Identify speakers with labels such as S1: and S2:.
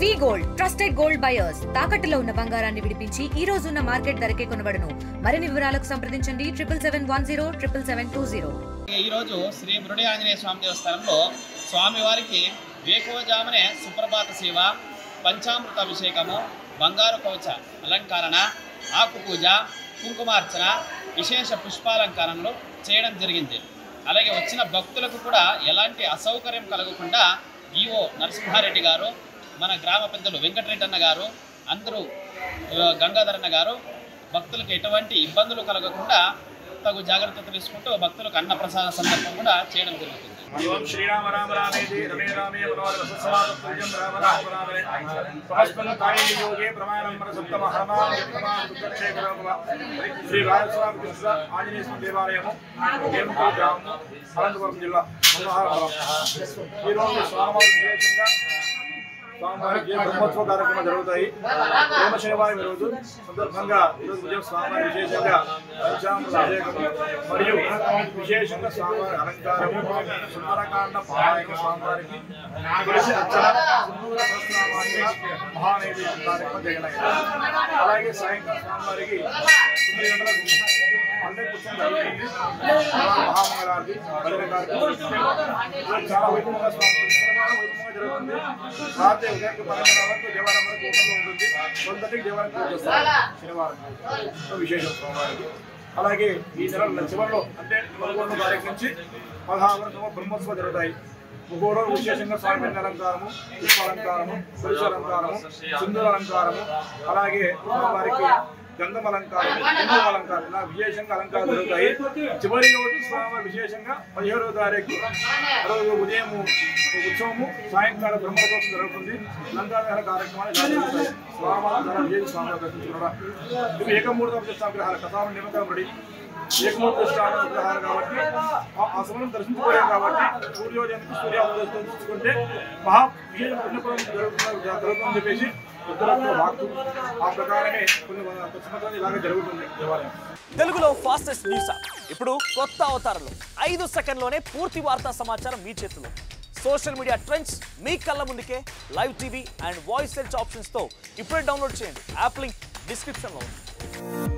S1: వి gold trusted gold buyers తాకట్టులో ఉన్న బంగారాన్ని విడిపించి ఈ రోజు ఉన్న మార్కెట్ ధరకే కొనబడును. మరిన్ని వివరాలకు సంప్రదించండి 77107720.
S2: ఈ రోజు శ్రీ మురుడి ఆంజనేయ స్వామి దేవస్థానంలో స్వామివారికి వేకువజామునే సుప్రభాత సేవ, పంచామృత అభిషేకము, బంగారు కవచ అలంకరణ, ఆకు పూజ, కుంకుమార్చన, విశేష పుష్పాలంకరణలు చేయడం జరిగింది. అలాగే వచ్చిన భక్తులకు కూడా ఎలాంటి అసౌకర్యం కలగకుండా ఈవో నరసింహారెడ్డి గారు, మన గ్రామ పెద్దలు వెంకటరెడ్డి అన్న గారు, అందరూ గంగాధరన్న గారు భక్తులకు ఎటువంటి ఇబ్బందులు కలగకుండా తగు జాగ్రత్తలు తీసుకుంటూ భక్తులకు అన్న ప్రసాద సందర్భం కూడా చేయడం జరుగుతుంది.
S3: ఓం శ్రీరామ రామ రామేతి రమే రామే మనోహర సత్సవాదం రామ రామ రామే సమస్తం కార్య యోగే ప్రమాణం సప్తమ హరమాం దుఃఖక్షేత్రమ శ్రీ రాజస్వామి కృష్ణ ఆంజనేయ స్వామి దేవాలయము ఏమంటూ గ్రామం అనంతపురం జిల్లా ఈ రోజు స్వామివారి విశేషంగా స్వామివారికి బ్రహ్మోత్సవ కార్యక్రమాలు జరుగుతాయి. ప్రేమ శనివారం రోజు సందర్భంగా ఈరోజు ఉదయం స్వామివారి విశేషంగా పంచామృత అభిషేకము మరియు విశేషంగా స్వామివారి అలంకారము, సుందరకాండ పారాయణ, స్వామివారికి తులసి అర్చన, మహానైవేద్యం కార్యక్రమం జరగలేదు. అలాగే సాయంకాలం స్వామివారికి 9 గంటలకు అందరి కూర్చొని జరుగుతుంది. మహామంగళారతి భజన కార్యక్రమం చాలా వైభవంగా వైభవంగా జరుగుతుంది. రాత్రి ఉదయానికి 12 వరకు దేవాలయం వరకు ఓపెన్లో ఉంటుంది. 1:00కి దేవాలయం వస్తారు శనివారం విశేషం స్వామివారికి. అలాగే ఈ నెల చివరిలో అంటే 11వ తారీఖు నుంచి 16 వరకు బ్రహ్మోత్సవం జరుగుతాయి. ఒక్కో రోజు విశేషంగా స్వామి అలంకారము, పుష్పాలంకారము, తులసి అలంకారము, సింధూర అలంకారము, అలాగే వారికి గంధం అలంకారం, కుంకుమ అలంకారం ఇలా విశేషంగా అలంకారాలు జరుగుతాయి. చివరి రోజు స్వామి విశేషంగా 17వ తారీఖు రోజు ఉదయం ఉత్సవము, సాయంకాలం బ్రహ్మోత్సవం జరుగుతుంది. అలంకార కార్యక్రమాలు జరుగుతాయి. స్వామి స్వామి దర్శించుకున్నారా ఇవి ఏకమూర్తి విగ్రహాలు కథాలు నిమగ్నం రెడీ ఏకమూర్తి విగ్రహాలు కాబట్టి ఆ సమయం దర్శించుకోలేము కాబట్టి సూర్యోదయానికి సూర్యాస్తమయం దర్శించుకుంటే మహా విశేష పుణ్యపరం జరుగుతుందని చెప్పేసి వాక్కు ఆ ప్రకారమే కొన్ని సంవత్సరాలు ఇలాగే జరుగుతుంది దేవాలయం.
S4: తెలుగులో ఫాస్టెస్ట్ న్యూస్ ఇప్పుడు కొత్త అవతారంలో 5 సెకండ్లోనే పూర్తి వార్తా సమాచారం మీ చేతిలో. సోషల్ మీడియా ట్రెండ్స్ మీ కళ్ళ ముందుకే live TV and voice search ఆప్షన్స్తో ఇప్పుడే డౌన్లోడ్ చేయండి. యాప్ లింక్ డిస్క్రిప్షన్లో ఉంది.